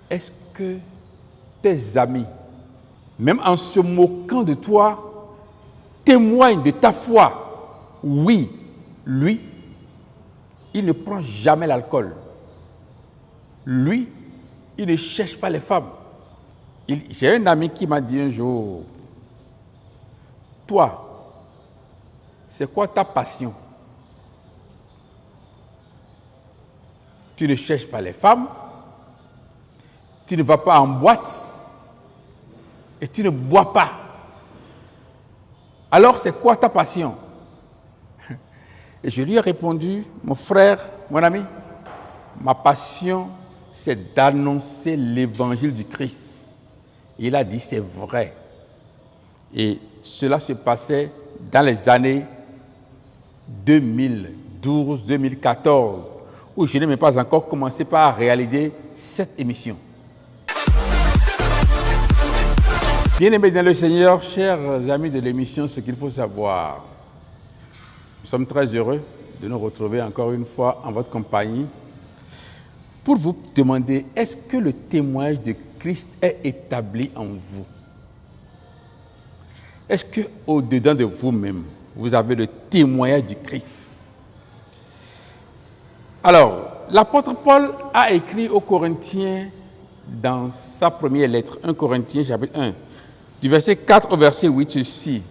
Est-ce que tes amis, même en se moquant de toi, témoignent de ta foi? Oui, lui, il ne prend jamais l'alcool. Lui, il ne cherche pas les femmes. J'ai un ami qui m'a dit un jour, toi, c'est quoi ta passion? Tu ne cherches pas les femmes, tu ne vas pas en boîte et tu ne bois pas. Alors c'est quoi ta passion? Et je lui ai répondu, mon frère, mon ami, ma passion, c'est d'annoncer l'évangile du Christ. Et il a dit, c'est vrai. Et cela se passait dans les années 2012-2014, où je n'ai même pas encore commencé par réaliser cette émission. Bien-aimés dans le Seigneur, chers amis de l'émission, ce qu'il faut savoir. Nous sommes très heureux de nous retrouver encore une fois en votre compagnie pour vous demander, est-ce que le témoignage de Christ est établi en vous? Est-ce qu'au-dedans de vous-même, vous avez le témoignage du Christ? Alors, l'apôtre Paul a écrit aux Corinthiens dans sa première lettre, 1 Corinthiens chapitre 1, du verset 4 au verset 8, ceci.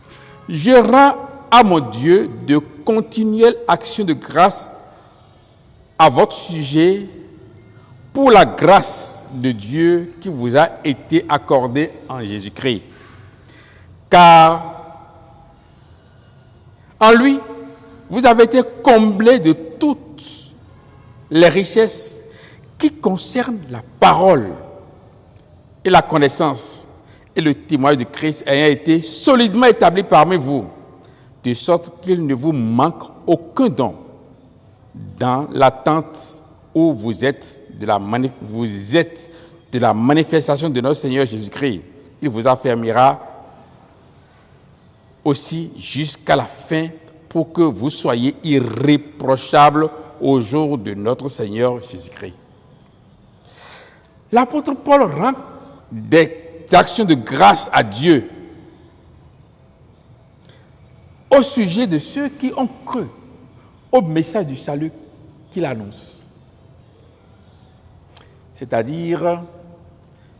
« Je rends à mon Dieu de continuelles actions de grâce à votre sujet pour la grâce de Dieu qui vous a été accordée en Jésus-Christ. Car en lui, vous avez été comblés de toutes les richesses qui concernent la parole et la connaissance et le témoignage de Christ ayant été solidement établi parmi vous, de sorte qu'il ne vous manque aucun don dans l'attente où vous êtes de la manifestation de notre Seigneur Jésus-Christ. Il vous affermira aussi jusqu'à la fin pour que vous soyez irréprochables au jour de notre Seigneur Jésus-Christ. » L'apôtre Paul rend des actions de grâce à Dieu au sujet de ceux qui ont cru au message du salut qu'il annonce. C'est-à-dire,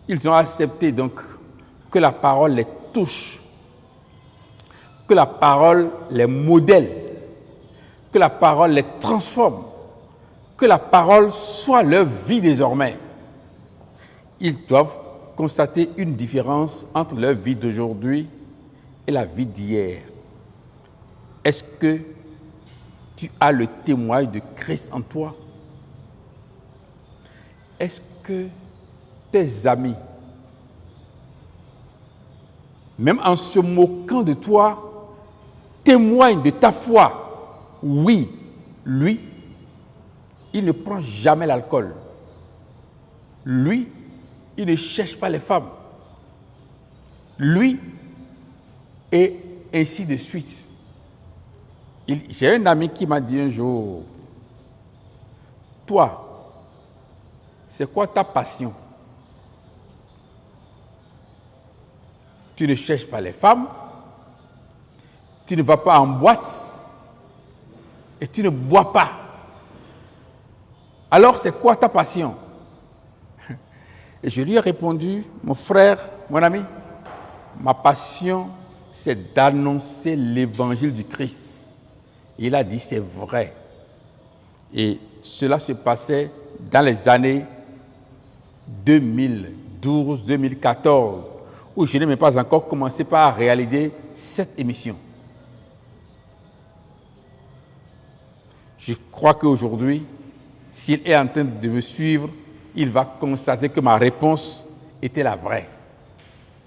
ils ont accepté donc que la parole les touche, que la parole les modèle, que la parole les transforme, que la parole soit leur vie désormais. Ils doivent constater une différence entre leur vie d'aujourd'hui et la vie d'hier. Est-ce que tu as le témoignage de Christ en toi? Est-ce que tes amis, même en se moquant de toi, témoignent de ta foi? Oui, lui, il ne prend jamais l'alcool. Lui, il ne cherche pas les femmes. Lui, et ainsi de suite. J'ai un ami qui m'a dit un jour, toi, c'est quoi ta passion? Tu ne cherches pas les femmes, tu ne vas pas en boîte et tu ne bois pas. Alors c'est quoi ta passion? Et je lui ai répondu, mon frère, mon ami, ma passion, c'est d'annoncer l'évangile du Christ. Et il a dit, c'est vrai. Et cela se passait dans les années 2012-2014, où je n'ai même pas encore commencé par réaliser cette émission. Je crois qu'aujourd'hui, s'il est en train de me suivre, il va constater que ma réponse était la vraie.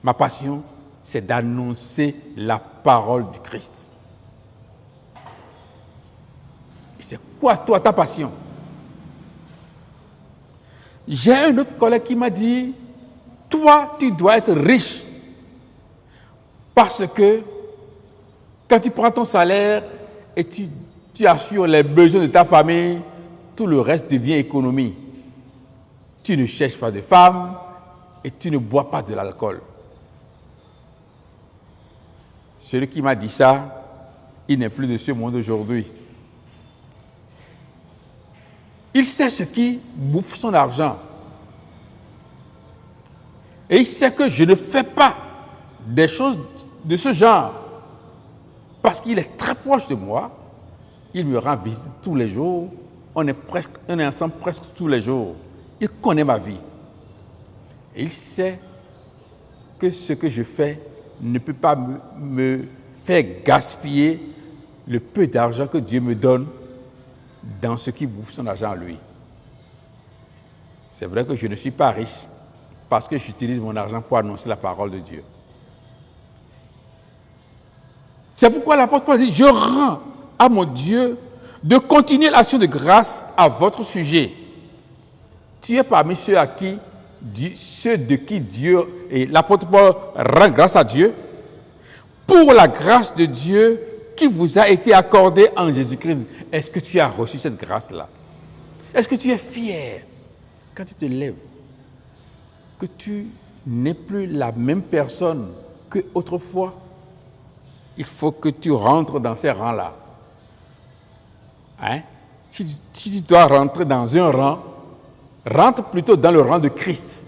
Ma passion, c'est d'annoncer la parole du Christ. Et c'est quoi, toi, ta passion? J'ai un autre collègue qui m'a dit, toi, tu dois être riche. Parce que quand tu prends ton salaire et tu assures les besoins de ta famille, tout le reste devient économie. tu ne cherches pas de femme et tu ne bois pas de l'alcool. Celui qui m'a dit ça, il n'est plus de ce monde aujourd'hui. Il sait ce qui bouffe son argent. Et il sait que je ne fais pas des choses de ce genre. Parce qu'il est très proche de moi. Il me rend visite tous les jours. On est ensemble presque tous les jours. Il connaît ma vie. Et il sait que ce que je fais ne peut pas me faire gaspiller le peu d'argent que Dieu me donne dans ce qui bouffe son argent à lui. C'est vrai que je ne suis pas riche parce que j'utilise mon argent pour annoncer la parole de Dieu. C'est pourquoi l'apôtre Paul dit, je rends à mon Dieu de continuer l'action de grâce à votre sujet. Tu es parmi ceux de qui Dieu, et l'apôtre Paul rend grâce à Dieu pour la grâce de Dieu qui vous a été accordée en Jésus-Christ. Est-ce que tu as reçu cette grâce-là? Est-ce que tu es fier quand tu te lèves que tu n'es plus la même personne qu'autrefois? Il faut que tu rentres dans ces rangs-là. Hein? Si tu dois rentrer dans un rang, rentre plutôt dans le rang de Christ.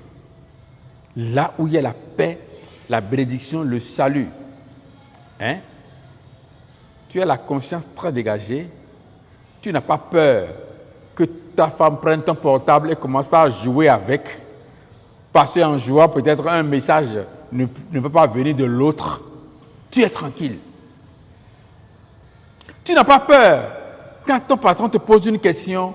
Là où il y a la paix, la bénédiction, le salut. Hein? Tu as la conscience très dégagée. Tu n'as pas peur que ta femme prenne ton portable et commence à jouer avec. Parce qu'en jouant, peut-être un message ne peut pas venir de l'autre. Tu es tranquille. Tu n'as pas peur. Quand ton patron te pose une question,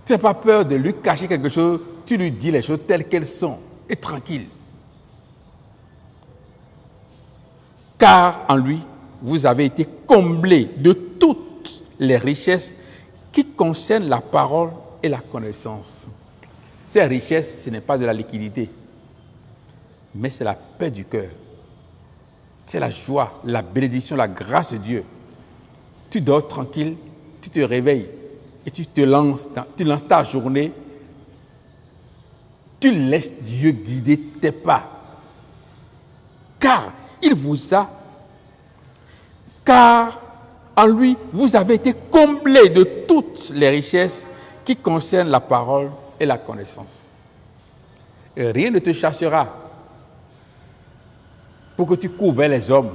tu n'as pas peur de lui cacher quelque chose. Tu lui dis les choses telles qu'elles sont. Et tranquille. Car en lui, vous avez été comblés de toutes les richesses qui concernent la parole et la connaissance. Ces richesses, ce n'est pas de la liquidité, mais c'est la paix du cœur. C'est la joie, la bénédiction, la grâce de Dieu. Tu dors tranquille, tu te réveilles et tu lances ta journée. Tu laisses Dieu guider tes pas. Car en lui, vous avez été comblés de toutes les richesses qui concernent la parole et la connaissance. Et rien ne te chassera pour que tu cours vers les hommes,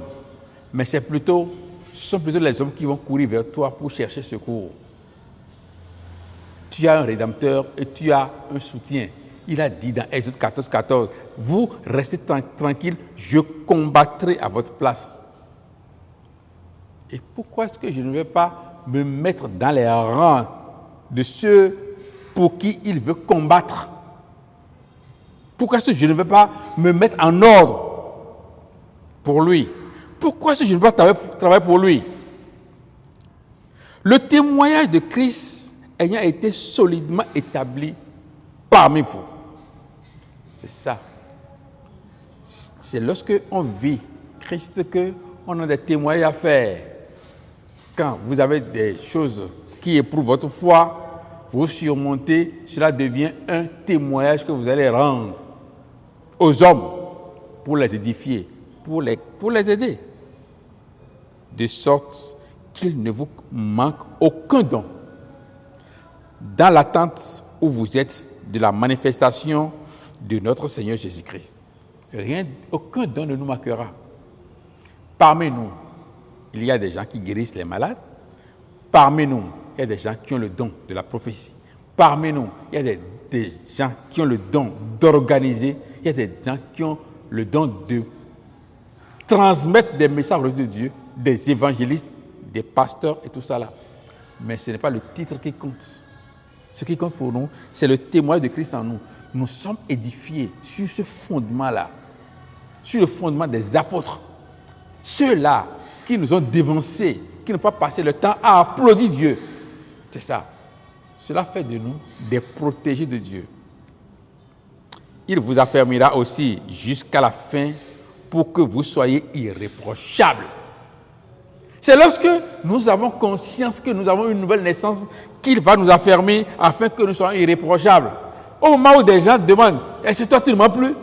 mais ce sont plutôt les hommes qui vont courir vers toi pour chercher secours. Tu as un rédempteur et tu as un soutien. Il a dit dans Exode 14, 14, vous restez tranquille, je combattrai à votre place. Et pourquoi est-ce que je ne vais pas me mettre dans les rangs de ceux pour qui il veut combattre? Pourquoi est-ce que je ne vais pas me mettre en ordre pour lui? Pourquoi est-ce que je ne vais pas travailler pour lui? Le témoignage de Christ ayant été solidement établi parmi vous. C'est ça. C'est lorsque on vit Christ qu'on a des témoignages à faire. Quand vous avez des choses qui éprouvent votre foi, vous surmontez, cela devient un témoignage que vous allez rendre aux hommes pour les édifier, pour les aider. De sorte qu'il ne vous manque aucun don. Dans l'attente où vous êtes de la manifestation de notre Seigneur Jésus-Christ. Aucun don ne nous manquera. Parmi nous, il y a des gens qui guérissent les malades. Parmi nous, il y a des gens qui ont le don de la prophétie. Parmi nous, il y a des gens qui ont le don d'organiser. Il y a des gens qui ont le don de transmettre des messages de Dieu, des évangélistes, des pasteurs et tout ça là. Mais ce n'est pas le titre qui compte. Ce qui compte pour nous, c'est le témoignage de Christ en nous. Nous sommes édifiés sur ce fondement-là, sur le fondement des apôtres. Ceux-là qui nous ont dévancés, qui n'ont pas passé le temps à applaudir Dieu. C'est ça. Cela fait de nous des protégés de Dieu. Il vous affermira aussi jusqu'à la fin pour que vous soyez irréprochables. C'est lorsque nous avons conscience que nous avons une nouvelle naissance qu'il va nous affermir afin que nous soyons irréprochables. Au moment où des gens demandent, est-ce que toi tu ne mens plus?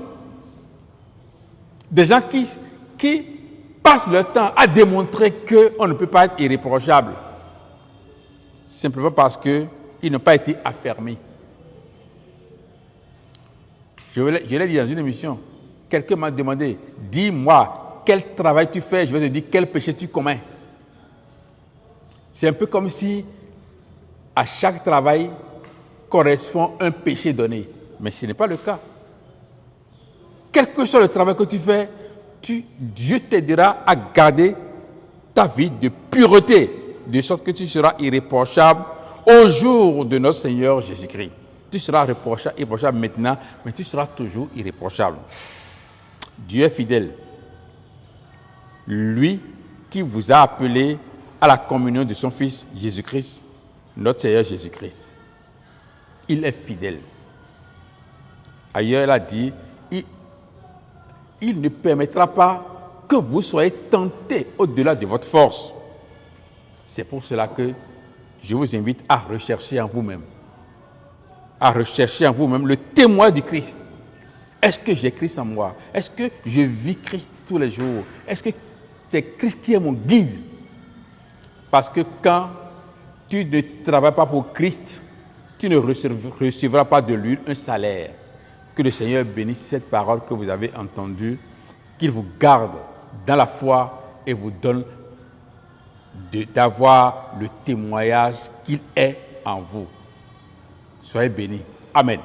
Des gens qui passent leur temps à démontrer qu'on ne peut pas être irréprochable. Simplement parce qu'ils n'ont pas été affermis. Je l'ai dit dans une émission. Quelqu'un m'a demandé, dis-moi, quel travail tu fais? Je vais te dire quel péché tu commets. C'est un peu comme si à chaque travail correspond un péché donné. Mais ce n'est pas le cas. Quel que soit le travail que tu fais, Dieu t'aidera à garder ta vie de pureté, de sorte que tu seras irréprochable au jour de notre Seigneur Jésus-Christ. Tu seras irréprochable maintenant, mais tu seras toujours irréprochable. Dieu est fidèle. Lui qui vous a appelé à la communion de son Fils Jésus-Christ, notre Seigneur Jésus-Christ. Il est fidèle. Ailleurs, il a dit, il ne permettra pas que vous soyez tentés au-delà de votre force. C'est pour cela que je vous invite à rechercher en vous-même. À rechercher en vous-même le témoin du Christ. Est-ce que j'ai Christ en moi? Est-ce que je vis Christ tous les jours? Est-ce que c'est Christ qui est mon guide? Parce que quand tu ne travailles pas pour Christ, tu ne recevras pas de lui un salaire. Que le Seigneur bénisse cette parole que vous avez entendue, qu'il vous garde dans la foi et vous donne d'avoir le témoignage qu'il est en vous. Soyez bénis. Amen.